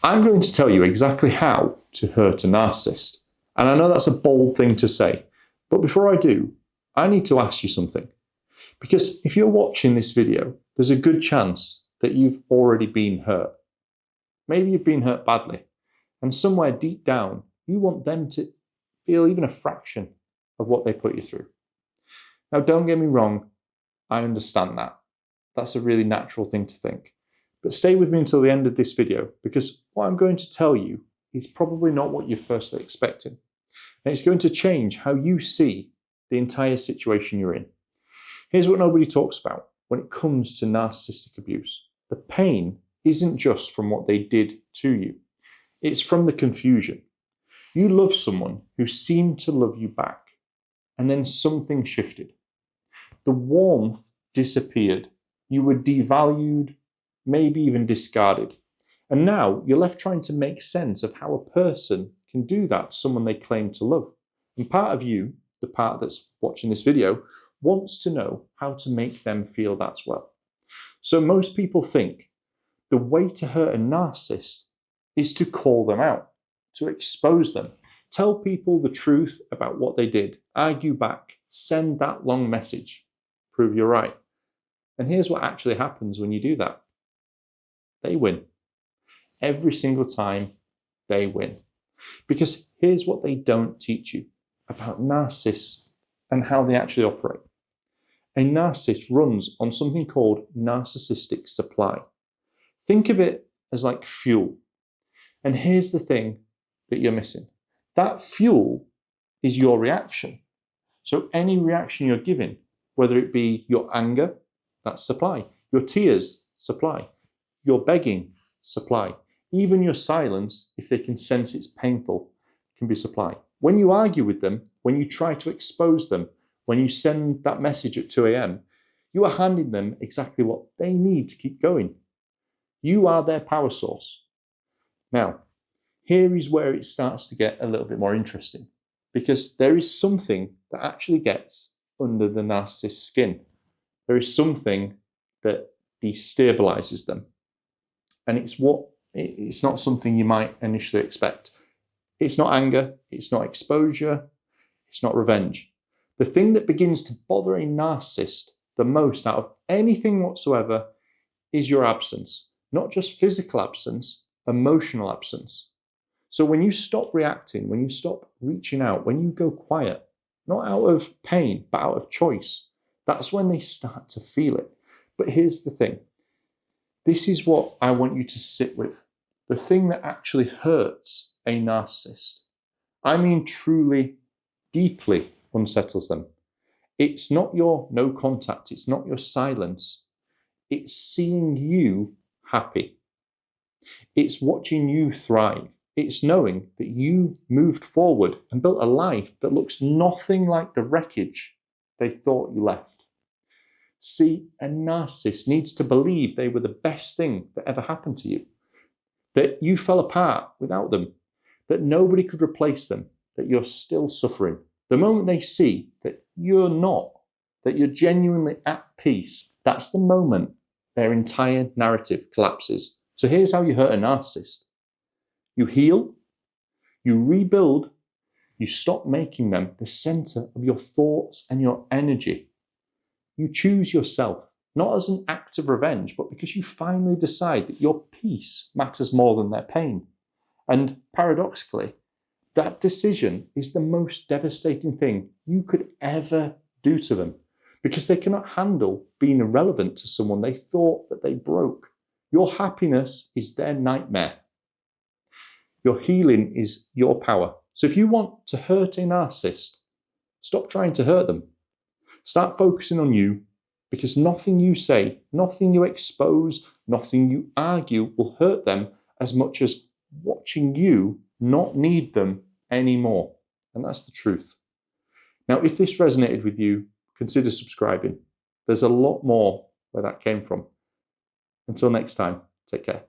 I'm going to tell you exactly how to hurt a narcissist. And I know that's a bold thing to say, but before I do, I need to ask you something. Because if you're watching this video, there's a good chance that you've already been hurt. Maybe you've been hurt badly, and somewhere deep down, you want them to feel even a fraction of what they put you through. Now, don't get me wrong, I understand that. That's a really natural thing to think. But stay with me until the end of this video, because what I'm going to tell you is probably not what you're firstly expecting. And it's going to change how you see the entire situation you're in. Here's what nobody talks about when it comes to narcissistic abuse. The pain isn't just from what they did to you. It's from the confusion. You love someone who seemed to love you back, and then something shifted. The warmth disappeared. You were devalued, maybe even discarded. And now you're left trying to make sense of how a person can do that to someone they claim to love. And part of you, the part that's watching this video, wants to know how to make them feel that as well. So most people think the way to hurt a narcissist is to call them out, to expose them, tell people the truth about what they did, argue back, send that long message, prove you're right. And here's what actually happens when you do that. They win. Every single time they win. Because here's what they don't teach you about narcissists and how they actually operate. A narcissist runs on something called narcissistic supply. Think of it as like fuel. And here's the thing that you're missing. That fuel is your reaction. So any reaction you're giving, whether it be your anger, that's supply. Your tears, supply. Your begging, supply. Even your silence, if they can sense it's painful, can be supply. When you argue with them, when you try to expose them, when you send that message at 2 a.m., you are handing them exactly what they need to keep going. You are their power source. Now, here is where it starts to get a little bit more interesting, because there is something that actually gets under the narcissist's skin. There is something that destabilizes them. And it's not something you might initially expect. It's not anger, it's not exposure, it's not revenge. The thing that begins to bother a narcissist the most out of anything whatsoever is your absence. Not just physical absence, emotional absence. So when you stop reacting, when you stop reaching out, when you go quiet, not out of pain, but out of choice, that's when they start to feel it. But here's the thing. This is what I want you to sit with. The thing that actually hurts a narcissist, I mean truly, deeply unsettles them. It's not your no contact, it's not your silence. It's seeing you happy. It's watching you thrive. It's knowing that you moved forward and built a life that looks nothing like the wreckage they thought you left. See, a narcissist needs to believe they were the best thing that ever happened to you, that you fell apart without them, that nobody could replace them, that you're still suffering. The moment they see that you're not, that you're genuinely at peace, that's the moment their entire narrative collapses. So here's how you hurt a narcissist. You heal, you rebuild, you stop making them the center of your thoughts and your energy. You choose yourself, not as an act of revenge, but because you finally decide that your peace matters more than their pain. And paradoxically, that decision is the most devastating thing you could ever do to them, because they cannot handle being irrelevant to someone they thought that they broke. Your happiness is their nightmare. Your healing is your power. So if you want to hurt a narcissist, stop trying to hurt them. Start focusing on you, because nothing you say, nothing you expose, nothing you argue will hurt them as much as watching you not need them anymore. And that's the truth. Now, if this resonated with you, consider subscribing. There's a lot more where that came from. Until next time, take care.